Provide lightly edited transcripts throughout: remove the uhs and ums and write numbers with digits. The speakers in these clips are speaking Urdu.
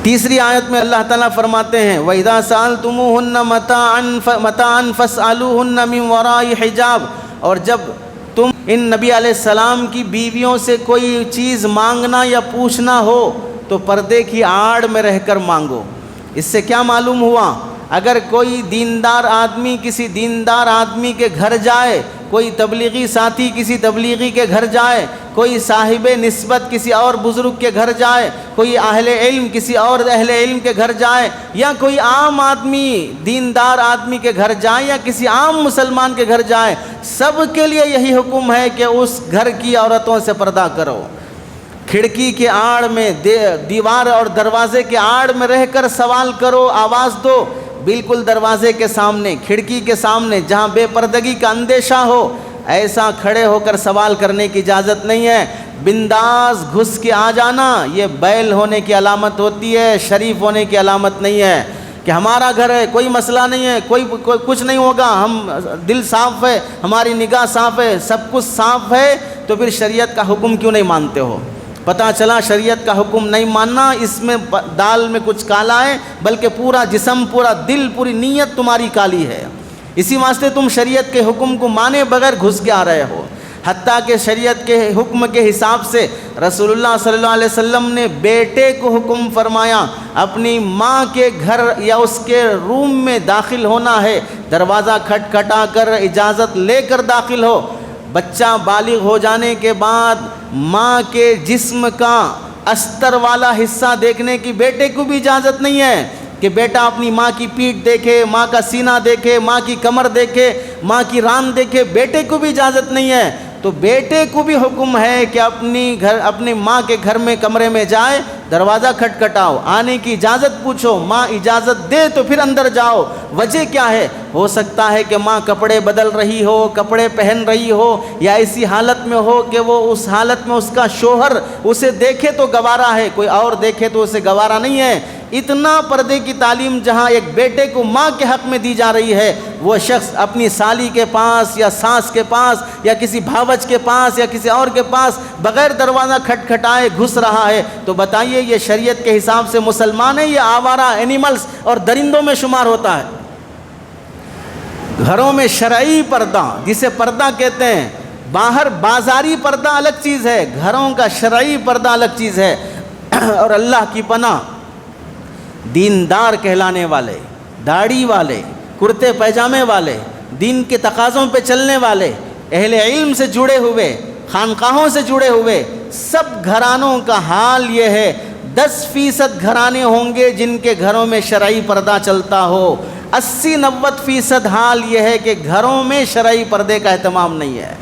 تیسری آیت میں اللہ تعالیٰ فرماتے ہیں وَإِذَا سَأَلْتُمُوهُنَّ مَتَاعًا فَاسْأَلُوهُنَّ مِنْ وَرَاءِ حِجَابٍ، اور جب تم ان نبی علیہ السلام کی بیویوں سے کوئی چیز مانگنا یا پوچھنا ہو تو پردے کی آڑ میں رہ کر مانگو۔ اس سے کیا معلوم ہوا؟ اگر کوئی دیندار آدمی کسی دیندار آدمی کے گھر جائے، کوئی تبلیغی ساتھی کسی تبلیغی کے گھر جائے، کوئی صاحب نسبت کسی اور بزرگ کے گھر جائے، کوئی اہل علم کسی اور اہل علم کے گھر جائے، یا کوئی عام آدمی دیندار آدمی کے گھر جائے یا کسی عام مسلمان کے گھر جائے، سب کے لیے یہی حکم ہے کہ اس گھر کی عورتوں سے پردہ کرو۔ کھڑکی کے آڑ میں، دیوار اور دروازے کے آڑ میں رہ کر سوال کرو، آواز دو، بالکل دروازے کے سامنے، کھڑکی کے سامنے جہاں بے پردگی کا اندیشہ ہو، ایسا کھڑے ہو کر سوال کرنے کی اجازت نہیں ہے۔ بنداز گھس کے آ جانا یہ بیل ہونے کی علامت ہوتی ہے، شریف ہونے کی علامت نہیں ہے کہ ہمارا گھر ہے، کوئی مسئلہ نہیں ہے، کوئی کچھ نہیں ہوگا، ہم دل صاف ہے، ہماری نگاہ صاف ہے، سب کچھ صاف ہے، تو پھر شریعت کا حکم کیوں نہیں مانتے ہو؟ پتہ چلا شریعت کا حکم نہیں ماننا، اس میں دال میں کچھ کالا ہے، بلکہ پورا جسم، پورا دل، پوری نیت تمہاری کالی ہے۔ اسی واسطے تم شریعت کے حکم کو مانے بغیر گھس کے آ رہے ہو۔ حتیٰ کہ شریعت کے حکم کے حساب سے رسول اللہ صلی اللہ علیہ وسلم نے بیٹے کو حکم فرمایا اپنی ماں کے گھر یا اس کے روم میں داخل ہونا ہے، دروازہ کھٹکھٹا کر اجازت لے کر داخل ہو۔ بچہ بالغ ہو جانے کے بعد ماں کے جسم کا استر والا حصہ دیکھنے کی بیٹے کو بھی اجازت نہیں ہے کہ بیٹا اپنی ماں کی پیٹھ دیکھے، ماں کا سینہ دیکھے، ماں کی کمر دیکھے، ماں کی ران دیکھے، بیٹے کو بھی اجازت نہیں ہے۔ تو بیٹے کو بھی حکم ہے کہ اپنی ماں کے گھر میں کمرے میں جائے، دروازہ کھٹکھٹاؤ، آنے کی اجازت پوچھو، ماں اجازت دے تو پھر اندر جاؤ۔ وجہ کیا ہے؟ ہو سکتا ہے کہ ماں کپڑے بدل رہی ہو، کپڑے پہن رہی ہو، یا ایسی حالت میں ہو کہ وہ اس حالت میں اس کا شوہر اسے دیکھے تو گوارا ہے، کوئی اور دیکھے تو اسے گوارا نہیں ہے۔ اتنا پردے کی تعلیم جہاں ایک بیٹے کو ماں کے حق میں دی جا رہی ہے، وہ شخص اپنی سالی کے پاس یا ساس کے پاس یا کسی بھاوج کے پاس یا کسی اور کے پاس بغیر دروازہ کھٹکھٹائے گھس رہا ہے، تو بتائیے یہ شریعت کے حساب سے مسلمان ہے یا آوارہ اینیملز اور درندوں میں شمار ہوتا ہے؟ گھروں میں شرعی پردہ جسے پردہ کہتے ہیں، باہر بازاری پردہ الگ چیز ہے، گھروں کا شرعی پردہ الگ چیز ہے۔ اور اللہ کی پناہ، دیندار کہلانے والے، داڑھی والے، کرتے پیجامے والے، دین کے تقاضوں پہ چلنے والے، اہل علم سے جڑے ہوئے، خانقاہوں سے جڑے ہوئے سب گھرانوں کا حال یہ ہے۔ 10% گھرانے ہوں گے جن کے گھروں میں شرعی پردہ چلتا ہو، 80-90% حال یہ ہے کہ گھروں میں شرعی پردے کا اہتمام نہیں ہے۔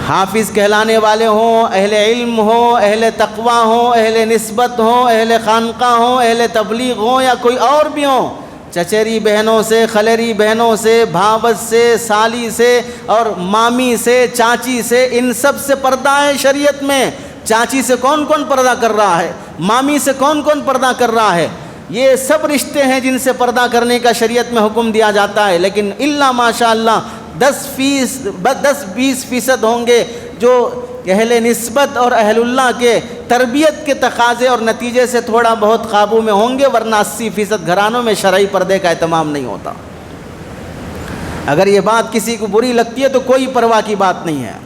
حافظ کہلانے والے ہوں، اہل علم ہوں، اہل تقوی ہوں، اہل نسبت ہوں، اہل خانقاہ ہوں، اہل تبلیغ ہوں، یا کوئی اور بھی ہوں، چچیری بہنوں سے، خلیری بہنوں سے، بھاوج سے، سالی سے اور مامی سے، چاچی سے، ان سب سے پردہ ہے شریعت میں۔ چاچی سے کون کون پردہ کر رہا ہے؟ مامی سے کون کون پردہ کر رہا ہے؟ یہ سب رشتے ہیں جن سے پردہ کرنے کا شریعت میں حکم دیا جاتا ہے، لیکن الا ماشاء اللہ 10-20% ہوں گے جو اہل نسبت اور اہل اللہ کے تربیت کے تقاضے اور نتیجے سے تھوڑا بہت قابو میں ہوں گے، ورنہ 80% گھرانوں میں شرعی پردے کا اہتمام نہیں ہوتا۔ اگر یہ بات کسی کو بری لگتی ہے تو کوئی پرواہ کی بات نہیں ہے۔